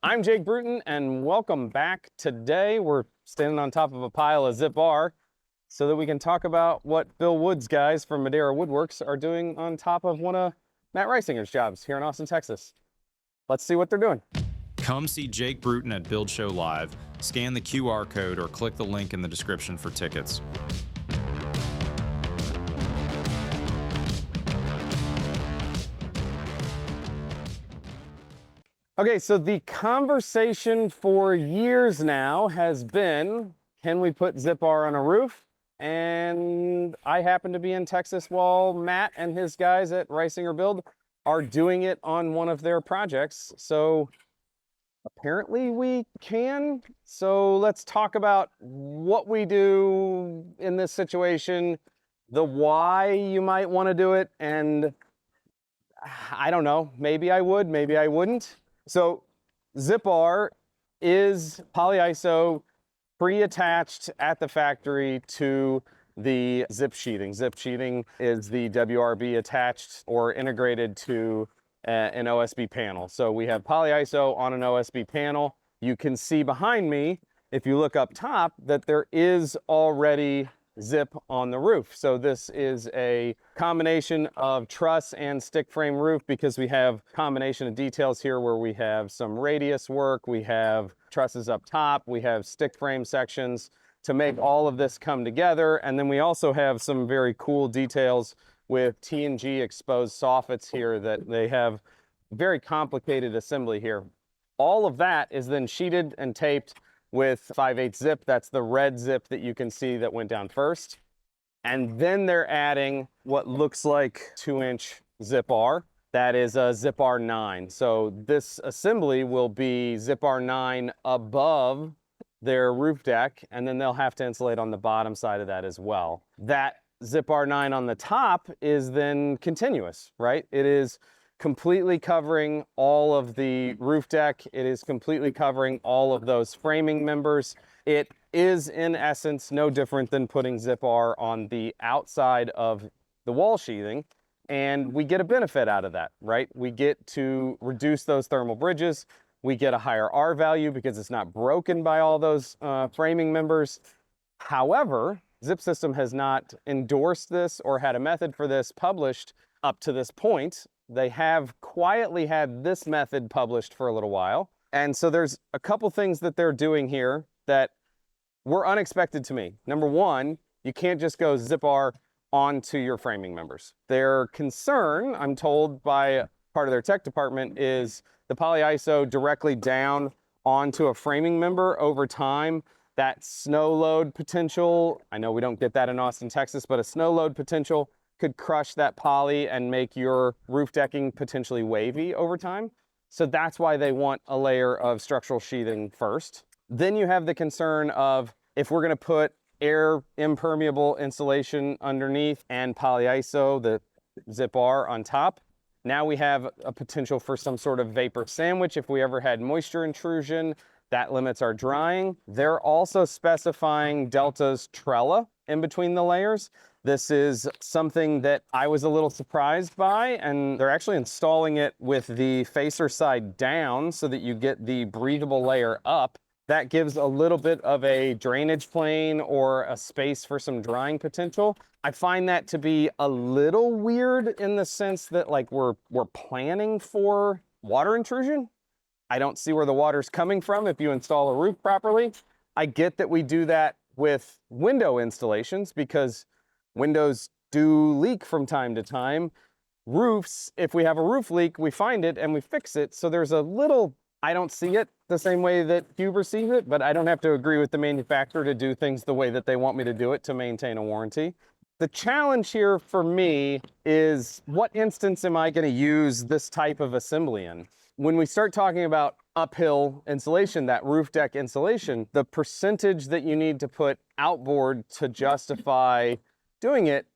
I'm Jake Bruton, and welcome back. Today, we're standing on top of a pile of Zip R so that we can talk about what Bill Wood's guys from Madeira Woodworks are doing on top of one of Matt Reisinger's jobs here in Austin, Texas. Let's see what they're doing. Come see Jake Bruton at Build Show Live, scan the QR code, or click the link in the description for tickets. Okay, so the conversation for years now has been, can we put Zip R on a roof? And I happen to be in Texas while Matt and his guys at Reisinger Build are doing it on one of their projects. So apparently we can. So let's talk about what we do in this situation, the why you might want to do it, and I don't know, maybe I would, maybe I wouldn't. So Zip R is polyiso pre-attached at the factory to the zip sheathing. Zip sheathing is the WRB attached or integrated to an OSB panel. So we have polyiso on an OSB panel. You can see behind me, if you look up top, that there is already zip on the roof. So this is a combination of truss and stick frame roof because we have combination of details here where we have some radius work, we have trusses up top, we have stick frame sections to make all of this come together. And then we also have some very cool details with T&G exposed soffits here that they have very complicated assembly here. All of that is then sheeted and taped with 5/8 zip. That's the red zip that you can see that went down first. And then they're adding what looks like 2-inch Zip R. That is a Zip R9. So this assembly will be Zip R9 above their roof deck, and then they'll have to insulate on the bottom side of that as well. That Zip R9 on the top is then continuous, right? It is completely covering all of the roof deck. It is completely covering all of those framing members. It is in essence no different than putting Zip R on the outside of the wall sheathing, and we get a benefit out of that, right? We get to reduce those thermal bridges. We get a higher R value because it's not broken by all those framing members. However, Zip System has not endorsed this or had a method for this published up to this point. They have quietly had this method published for a little while. And so there's a couple things that they're doing here that were unexpected to me. Number one, you can't just go Zip R onto your framing members. Their concern, I'm told by part of their tech department, is the polyiso directly down onto a framing member over time. That snow load potential, I know we don't get that in Austin, Texas, but a snow load potential could crush that poly and make your roof decking potentially wavy over time. So that's why they want a layer of structural sheathing first. Then you have the concern of if we're gonna put air impermeable insulation underneath and polyiso, the Zip R on top, now we have a potential for some sort of vapor sandwich if we ever had moisture intrusion. That limits our drying. They're also specifying Delta's Trella in between the layers. This is something that I was a little surprised by, and they're actually installing it with the facer side down so that you get the breathable layer up. That gives a little bit of a drainage plane or a space for some drying potential. I find that to be a little weird in the sense that like we're planning for water intrusion. I don't see where the water's coming from if you install a roof properly. I get that we do that with window installations because windows do leak from time to time. Roofs, if we have a roof leak, we find it and we fix it. So there's a little, I don't see it the same way that Huber sees it, but I don't have to agree with the manufacturer to do things the way that they want me to do it to maintain a warranty. The challenge here for me is what instance am I going to use this type of assembly in? When we start talking about uphill insulation, that roof deck insulation, the percentage that you need to put outboard to justify doing it,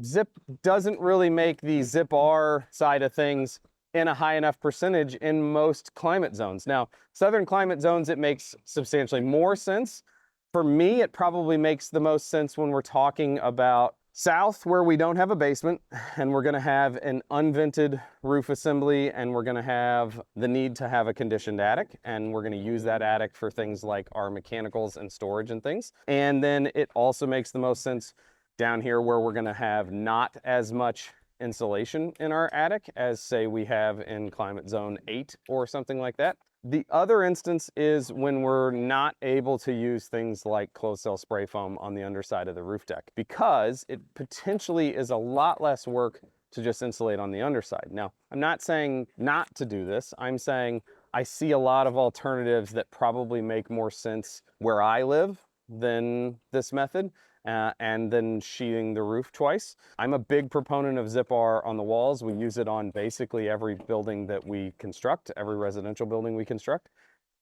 Zip doesn't really make the Zip R side of things in a high enough percentage in most climate zones. Now, southern climate zones, it makes substantially more sense. For me, it probably makes the most sense when we're talking about south where we don't have a basement, and we're gonna have an unvented roof assembly, and we're gonna have the need to have a conditioned attic, and we're gonna use that attic for things like our mechanicals and storage and things. And then it also makes the most sense down here where we're gonna have not as much insulation in our attic as say we have in climate zone 8 or something like that. The other instance is when we're not able to use things like closed cell spray foam on the underside of the roof deck, because it potentially is a lot less work to just insulate on the underside. Now, I'm not saying not to do this. I'm saying I see a lot of alternatives that probably make more sense where I live than this method. And then sheeting the roof twice. I'm a big proponent of Zip-R on the walls. We use it on basically every building that we construct, every residential building we construct.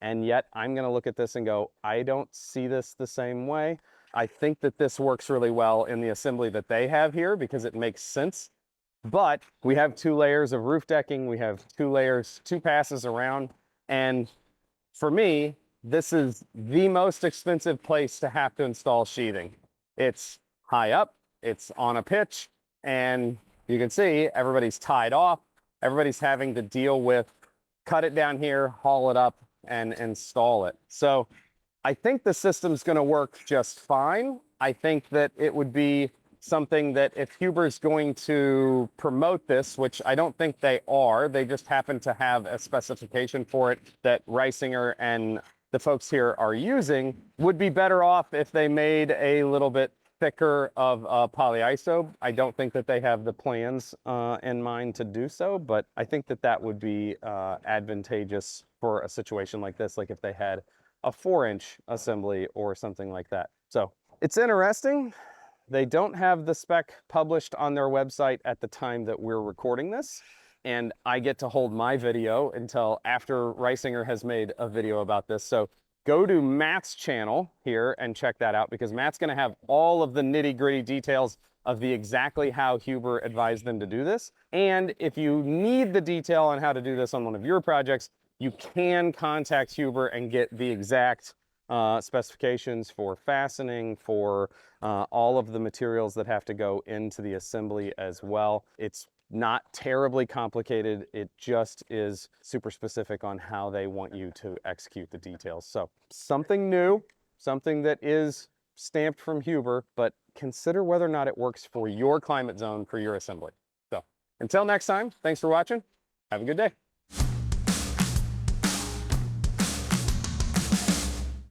And yet I'm gonna look at this and go, I don't see this the same way. I think that this works really well in the assembly that they have here because it makes sense. But we have 2 layers of roof decking. We have 2 layers, 2 passes around. And for me, this is the most expensive place to have to install sheathing. It's high up, it's on a pitch, and you can see everybody's tied off. Everybody's having to deal with cut it down here, haul it up, and install it. So I think the system's gonna work just fine. I think that it would be something that if Huber's going to promote this, which I don't think they are, they just happen to have a specification for it that Reisinger and the folks here are using, would be better off if they made a little bit thicker of polyiso. I don't think that they have the plans in mind to do so, but I think that that would be advantageous for a situation like this, like if they had a 4-inch assembly or something like that. So it's interesting. They don't have the spec published on their website at the time that we're recording this. And I get to hold my video until after Reisinger has made a video about this. So go to Matt's channel here and check that out, because Matt's gonna have all of the nitty-gritty details of the exactly how Huber advised them to do this. And if you need the detail on how to do this on one of your projects, you can contact Huber and get the exact specifications for fastening, for all of the materials that have to go into the assembly as well. It's not terribly complicated. It just is super specific on how they want you to execute the details. So something new, something that is stamped from Huber, but consider whether or not it works for your climate zone for your assembly. So until next time, thanks for watching. Have a good day.